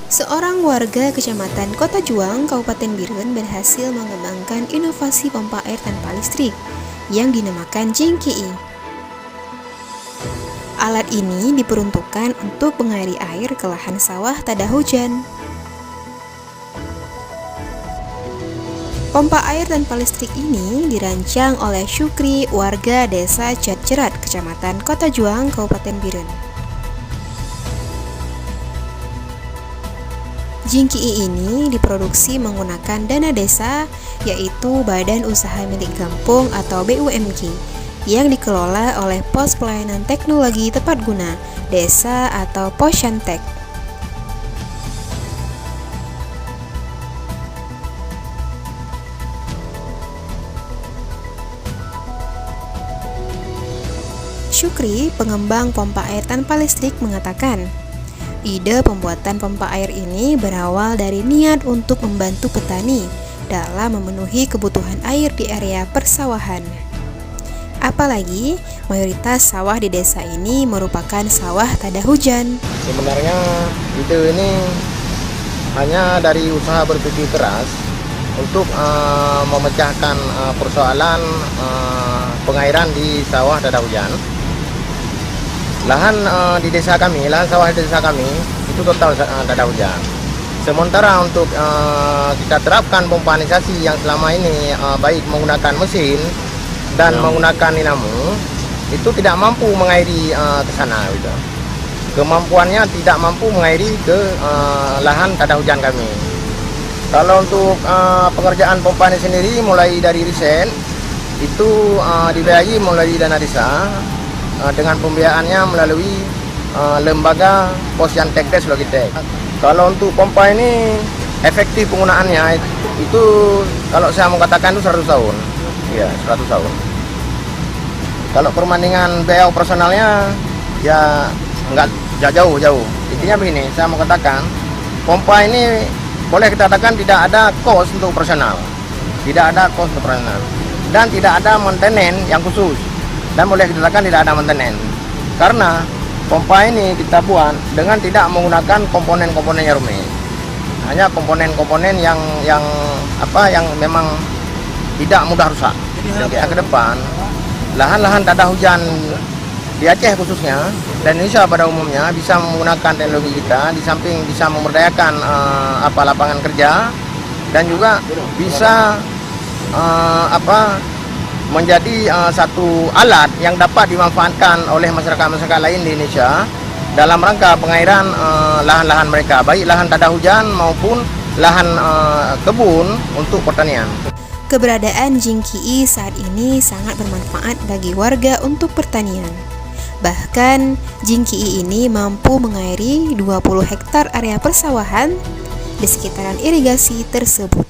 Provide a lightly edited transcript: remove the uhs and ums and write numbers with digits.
Seorang warga Kecamatan Kota Juang, Kabupaten Biren berhasil mengembangkan inovasi pompa air tanpa listrik yang dinamakan Jingki. Alat ini diperuntukkan untuk mengairi air ke lahan sawah tada hujan. Pompa air tanpa listrik ini dirancang oleh Syukri, warga Desa Cerat, Kecamatan Kota Juang, Kabupaten Biren. Jingki ini diproduksi menggunakan dana desa, yaitu Badan Usaha Milik Kampung atau BUMK, yang dikelola oleh Pos Pelayanan Teknologi Tepat Guna Desa atau Posyantek. Syukri, pengembang pompa air tanpa listrik, mengatakan, ide pembuatan pompa air ini berawal dari niat untuk membantu petani dalam memenuhi kebutuhan air di area persawahan. Apalagi mayoritas sawah di desa ini merupakan sawah tada hujan. Sebenarnya ide ini hanya dari usaha berpikir keras untuk memecahkan persoalan pengairan di sawah tada hujan. Lahan di desa kami, lahan sawah di desa kami itu total tada hujan. Sementara untuk kita terapkan pompanisasi yang selama ini baik menggunakan mesin dan menggunakan dinamo, itu tidak mampu mengairi ke sana gitu. Kemampuannya tidak mampu mengairi ke lahan tada hujan kami. Kalau untuk pengerjaan pompa ini sendiri, mulai dari riset itu dibiayai mulai dana desa dengan pembiayaannya melalui lembaga Posyantek Logitek. Kalau untuk pompa ini efektif penggunaannya itu kalau saya mau katakan itu 100 tahun. Ya, 100 tahun. Kalau perbandingan biaya operasionalnya ya enggak jauh. Intinya begini, saya mau katakan pompa ini boleh kita katakan tidak ada cost untuk operasional. Tidak ada cost untuk operasional. Dan tidak ada maintenance yang khusus. Dan boleh dikatakan tidak ada maintenance karena pompa ini kita buat dengan tidak menggunakan komponen-komponen yang rumit, hanya komponen-komponen yang memang tidak mudah rusak. Ke depan lahan-lahan tada hujan di Aceh khususnya dan Indonesia pada umumnya bisa menggunakan teknologi kita, di samping bisa memberdayakan lapangan kerja dan juga bisa menjadi satu alat yang dapat dimanfaatkan oleh masyarakat lain di Indonesia dalam rangka pengairan lahan-lahan mereka, baik lahan tada hujan maupun lahan kebun untuk pertanian. Keberadaan Jingki saat ini sangat bermanfaat bagi warga untuk pertanian. Bahkan Jingki ini mampu mengairi 20 hektar area persawahan di sekitaran irigasi tersebut.